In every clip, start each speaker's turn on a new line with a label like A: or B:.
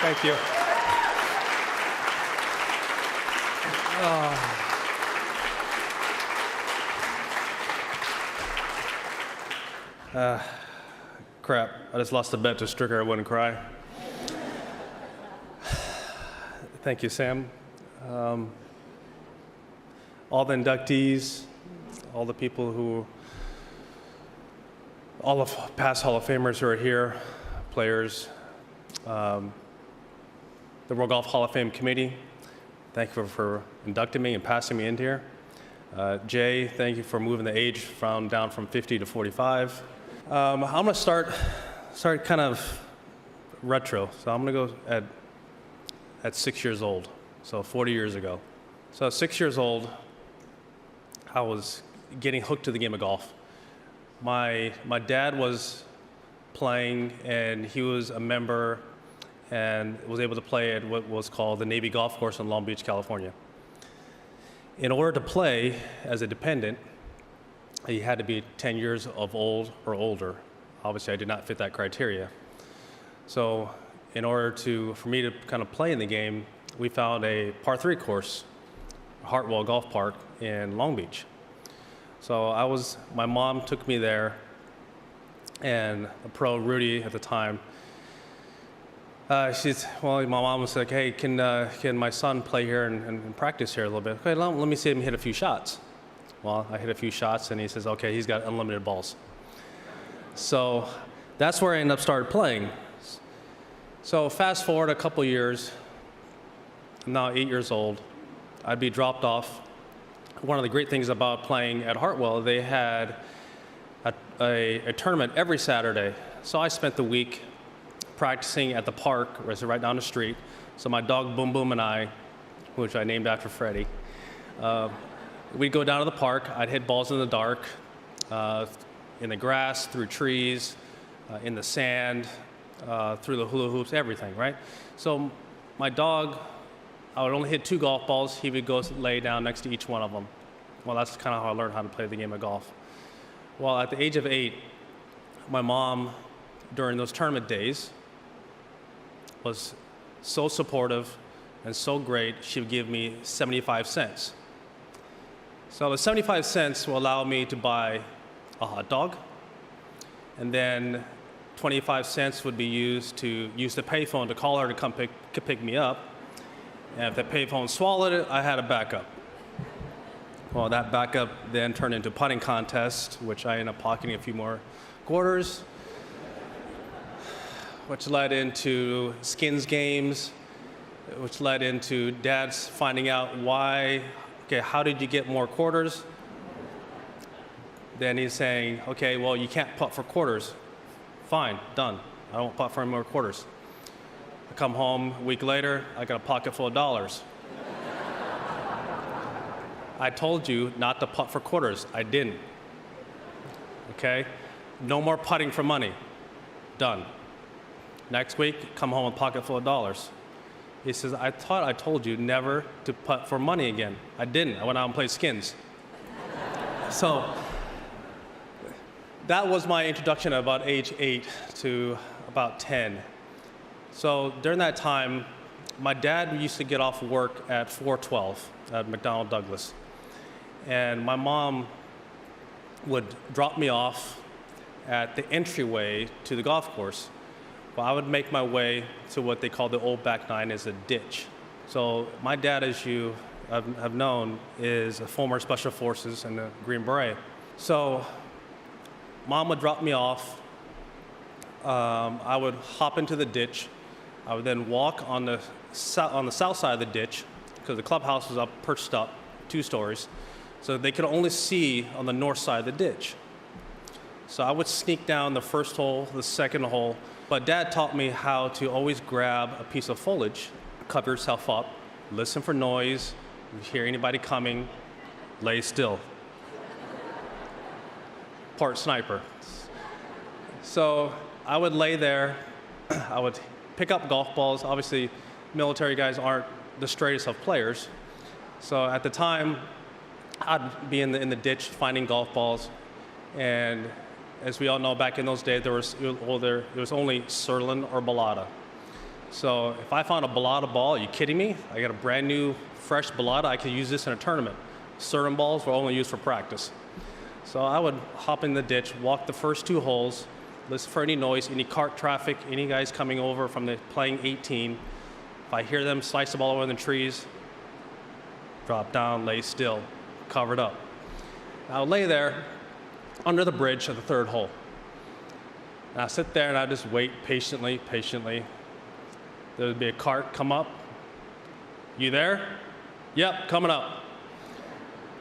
A: Thank you. Crap, I just lost a bet to Stricker I wouldn't cry. Thank you, Sam. All the inductees, all the people who, all of past Hall of Famers who are here, players, the World Golf Hall of Fame Committee, thank you for inducting me and passing me in here. Jay, thank you for moving the age down from 50 to 45. I'm gonna start kind of retro. So I'm gonna go at 6 years old, so 40 years ago. So at 6 years old, I was getting hooked to the game of golf. My dad was playing, and he was a member and was able to play at what was called the Navy Golf Course in Long Beach, California. In order to play as a dependent, you had to be 10 years of old or older. Obviously, I did not fit that criteria. So in order for me to kind of play in the game, we found a par 3 course, Hartwell Golf Park in Long Beach. So my mom took me there, and the pro, Rudy, at the time, my mom was like, hey, can my son play here and practice here a little bit? Okay, let me see him hit a few shots. Well, I hit a few shots, and he says, okay, he's got unlimited balls. So that's where I ended up started playing. So fast forward a couple years, I'm now 8 years old. I'd be dropped off. One of the great things about playing at Hartwell, they had a tournament every Saturday. So I spent the week practicing at the park, which is right down the street. So my dog Boom Boom and I, which I named after Freddie, we'd go down to the park. I'd hit balls in the dark, in the grass, through trees, in the sand, through the hula hoops, everything, right? So my dog, I would only hit 2 golf balls. He would go lay down next to each one of them. Well, that's kind of how I learned how to play the game of golf. Well, at the age of 8, my mom, during those tournament days, was so supportive and so great, she would give me 75 cents. So the 75 cents will allow me to buy a hot dog, and then 25 cents would be used to use the payphone to call her to come pick me up. And if the payphone swallowed it, I had a backup. Well, that backup then turned into putting contest, which I ended up pocketing a few more quarters, which led into skins games, which led into Dad's finding out why, okay, how did you get more quarters? Then he's saying, okay, well, you can't putt for quarters. Fine, done. I won't putt for any more quarters. I come home a week later, I got a pocket full of dollars. I told you not to putt for quarters. I didn't. Okay? No more putting for money. Done. Next week, come home with a pocket full of dollars. He says, I thought I told you never to putt for money again. I didn't. I went out and played skins. So that was my introduction at about age 8 to about 10. So during that time, my dad used to get off work at 4:12 at McDonnell Douglas. And my mom would drop me off at the entryway to the golf course. Well, I would make my way to what they call the old back nine, is a ditch. So my dad, as you have known, is a former Special Forces and a Green Beret. So Mom would drop me off. I would hop into the ditch. I would then walk on the south side of the ditch, because the clubhouse was perched up 2 stories. So they could only see on the north side of the ditch. So I would sneak down the first hole, the second hole. But Dad taught me how to always grab a piece of foliage, cover yourself up, listen for noise. If you hear anybody coming, lay still. Part sniper. So I would lay there. I would pick up golf balls. Obviously, military guys aren't the straightest of players. So at the time, I'd be in the ditch finding golf balls. And as we all know, back in those days, there was only Sirlin or Balata. So if I found a balata ball, are you kidding me? I got a brand new, fresh balata, I could use this in a tournament. Certain balls were only used for practice. So I would hop in the ditch, walk the first 2 holes, listen for any noise, any cart traffic, any guys coming over from the playing 18. If I hear them slice the ball over in the trees, drop down, lay still, covered up. I'll lay there under the bridge at the 3rd hole. And I'll sit there and I'll just wait patiently. There would be a cart come up. You there? Yep, coming up.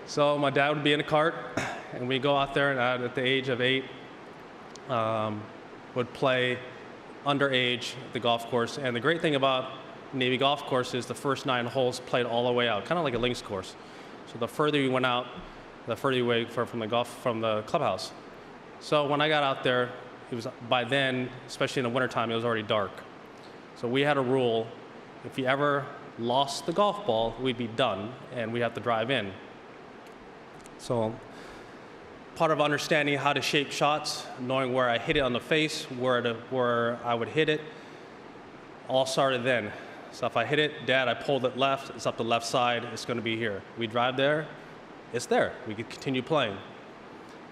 A: So my dad would be in a cart, and we'd go out there, and I, at the age of 8, would play underage at the golf course. And the great thing about Navy golf course is the first 9 holes played all the way out, kind of like a links course. So the further you went out, the further you went from the clubhouse. So when I got out there, it was by then, especially in the wintertime, it was already dark. So we had a rule: if you ever lost the golf ball, we'd be done, and we'd have to drive in. So part of understanding how to shape shots, knowing where I hit it on the face, where I would hit it, all started then. So if I hit it, Dad, I pulled it left, it's up the left side, it's going to be here. We drive there, it's there. We could continue playing.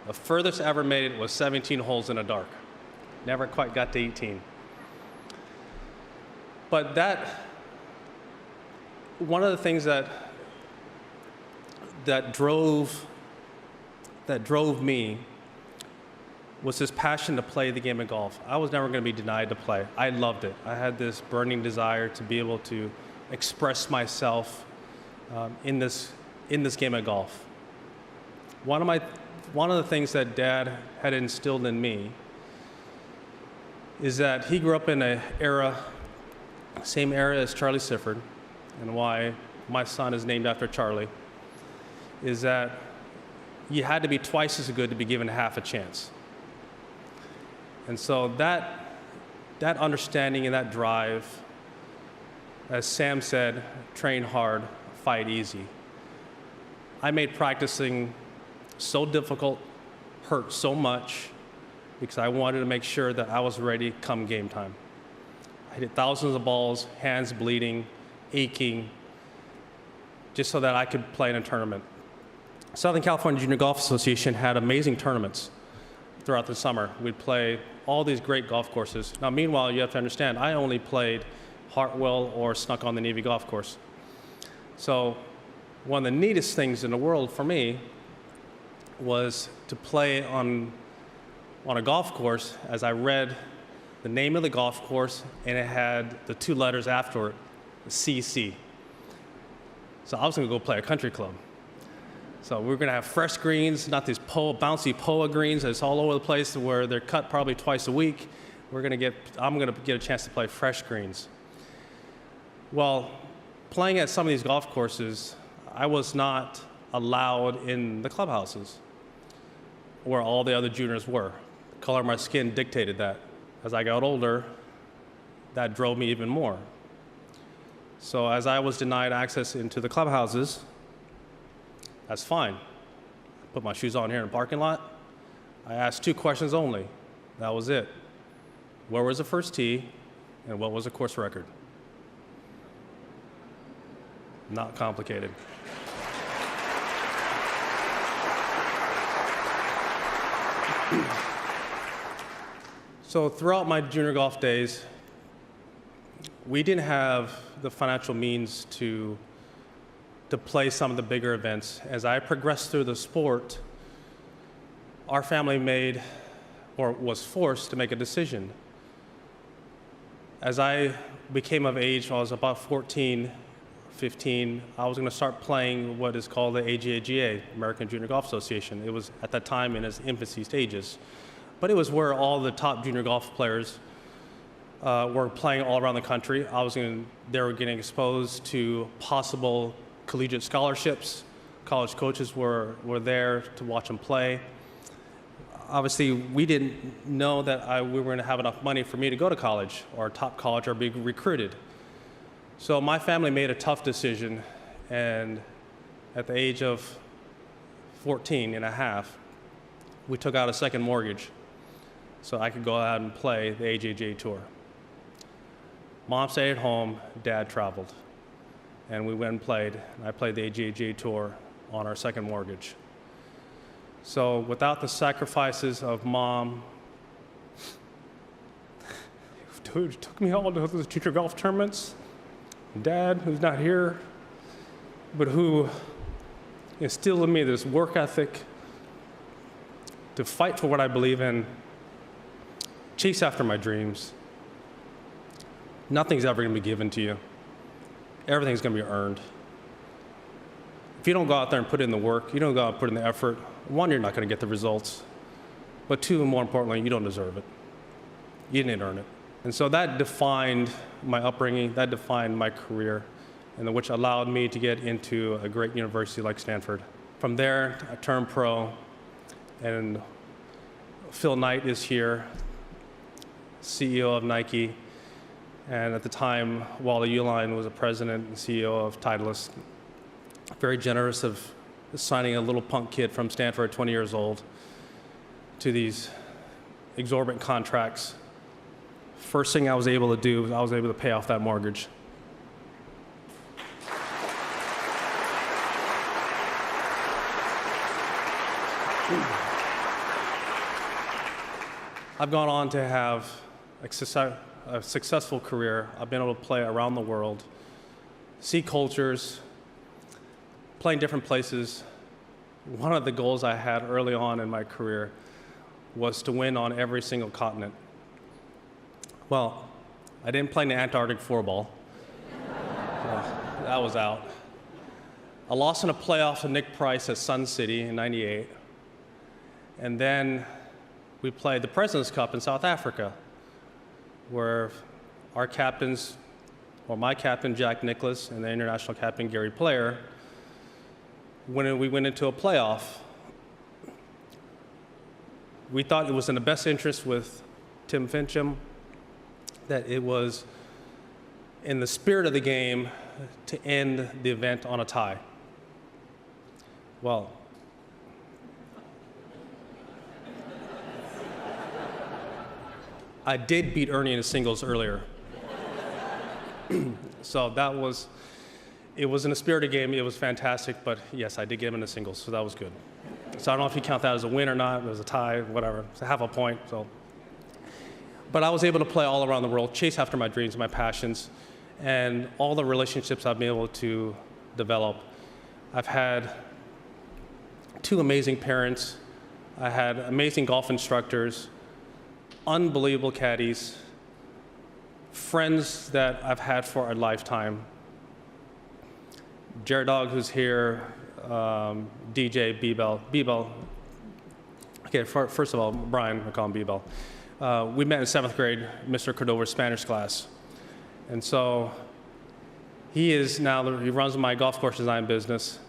A: The furthest I ever made it was 17 holes in the dark. Never quite got to 18. But one of the things that drove me was this passion to play the game of golf. I was never going to be denied to play. I loved it. I had this burning desire to be able to express myself in this game of golf. One of the things that Dad had instilled in me is that he grew up in an era, same era as Charlie Sifford, and why my son is named after Charlie, is that you had to be twice as good to be given half a chance. And so that understanding and that drive, as Sam said, train hard, fight easy. I made practicing so difficult, hurt so much, because I wanted to make sure that I was ready come game time. I hit thousands of balls, hands bleeding, aching, just so that I could play in a tournament. Southern California Junior Golf Association had amazing tournaments throughout the summer. We'd play all these great golf courses. Now, meanwhile, you have to understand, I only played Hartwell or snuck on the Navy golf course. So one of the neatest things in the world for me was to play on a golf course as I read the name of the golf course, and it had the 2 letters after it, CC. So I was going to go play a country club. So we were going to have fresh greens, not these bouncy POA greens that's all over the place where they're cut probably twice a week. I'm going to get a chance to play fresh greens. Well, playing at some of these golf courses, I was not allowed in the clubhouses where all the other juniors were. The color of my skin dictated that. As I got older, that drove me even more. So as I was denied access into the clubhouses, that's fine. Put my shoes on here in the parking lot. I asked 2 questions only. That was it. Where was the first tee, and what was the course record? Not complicated. So throughout my junior golf days, we didn't have the financial means to play some of the bigger events. As I progressed through the sport, our family was forced to make a decision. As I became of age, I was about 14, 15, I was going to start playing what is called the AJGA, American Junior Golf Association. It was at that time in its infancy stages. But it was where all the top junior golf players were playing all around the country. They were getting exposed to possible collegiate scholarships. College coaches were there to watch them play. Obviously, we didn't know that we were going to have enough money for me to go to college or top college or be recruited. So my family made a tough decision, and at the age of 14 and a half, we took out a second mortgage so I could go out and play the AJJ Tour. Mom stayed at home, Dad traveled. And we went and played. I played the AGAG tour on our second mortgage. So without the sacrifices of Mom, who took me all to the teacher golf tournaments, Dad, who's not here, but who instilled in me this work ethic to fight for what I believe in, chase after my dreams. Nothing's ever going to be given to you. Everything's going to be earned. If you don't go out there and put in the work, you don't go out and put in the effort, one, you're not going to get the results. But two, more importantly, you don't deserve it. You didn't earn it. And so that defined my upbringing, that defined my career, and which allowed me to get into a great university like Stanford. From there, I turned pro, and Phil Knight is here, CEO of Nike. And at the time, Wally Uline was a president and CEO of Titleist. Very generous of signing a little punk kid from Stanford, 20 years old, to these exorbitant contracts. First thing I was able to do was I was able to pay off that mortgage. I've gone on to have a successful career. I've been able to play around the world, see cultures, play in different places. One of the goals I had early on in my career was to win on every single continent. Well, I didn't play in the Antarctic floorball. That was out. I lost in a playoff to Nick Price at Sun City in '98. And then we played the President's Cup in South Africa, where our captains, or my captain, Jack Nicklaus, and the international captain, Gary Player, when we went into a playoff, we thought it was in the best interest with Tim Fincham, that it was in the spirit of the game to end the event on a tie. Well, I did beat Ernie in the singles earlier. So it was in the spirit of the game, it was fantastic, but yes, I did get him in the singles, so that was good. So I don't know if you count that as a win or not, it was a tie, whatever, it's half a point, so. But I was able to play all around the world, chase after my dreams, my passions, and all the relationships I've been able to develop. I've had two amazing parents, I had amazing golf instructors, unbelievable caddies, friends that I've had for a lifetime. Jared Dog, who's here, DJ B-Bell. Okay, first of all, Brian, I call him B-Bell. We met in 7th grade, Mr. Cordova's Spanish class. And so he runs my golf course design business,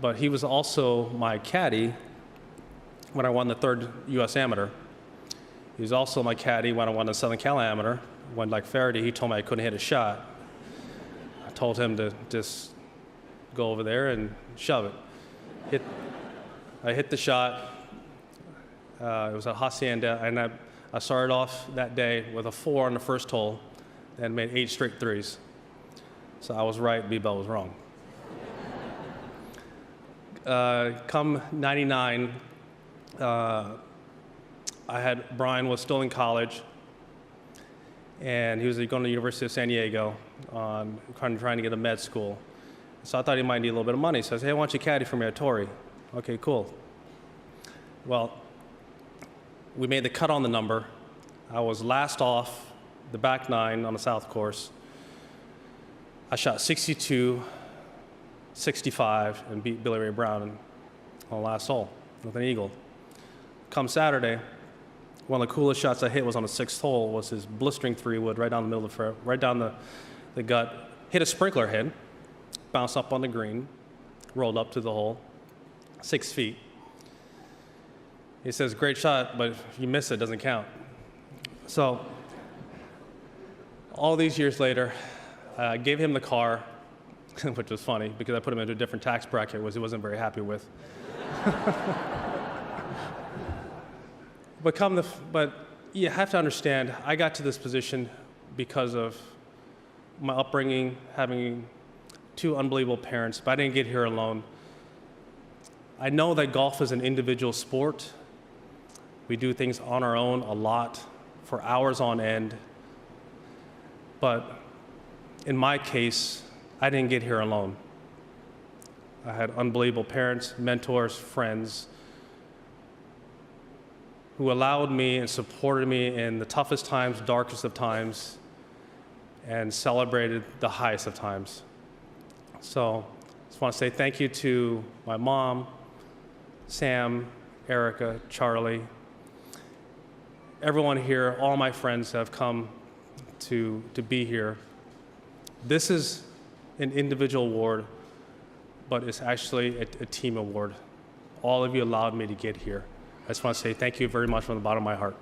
A: but he was also my caddy when I won the 3rd US Amateur. He was also my caddy when I won the Southern Cal Amateur. When, like Faraday, he told me I couldn't hit a shot. I told him to just go over there and shove it. I hit the shot. It was at Hacienda, and I started off that day with a 4 on the first hole and made 8 straight threes. So I was right, B-Bell was wrong. Come 99, Brian was still in college, and he was going to the University of San Diego, trying to get a med school. So I thought he might need a little bit of money. So I said, hey, why don't you caddy for me at Torrey? Okay, cool. Well, we made the cut on the number. I was last off the back 9 on the South course. I shot 62, 65, and beat Billy Ray Brown on the last hole with an eagle. Come Saturday, one of the coolest shots I hit was on the 6th hole, was his blistering 3-wood right down the middle of right down the gut. Hit a sprinkler head, bounced up on the green, rolled up to the hole, 6 feet. He says, great shot, but if you miss it, it doesn't count. So all these years later, I gave him the car, which was funny because I put him into a different tax bracket, which he wasn't very happy with. But you have to understand, I got to this position because of my upbringing, having two unbelievable parents, but I didn't get here alone. I know that golf is an individual sport. We do things on our own a lot for hours on end. But in my case, I didn't get here alone. I had unbelievable parents, mentors, friends who allowed me and supported me in the toughest times, darkest of times, and celebrated the highest of times. So I just want to say thank you to my mom, Sam, Erica, Charlie, everyone here, all my friends that have come to be here. This is an individual award, but it's actually a team award. All of you allowed me to get here. I just want to say thank you very much from the bottom of my heart.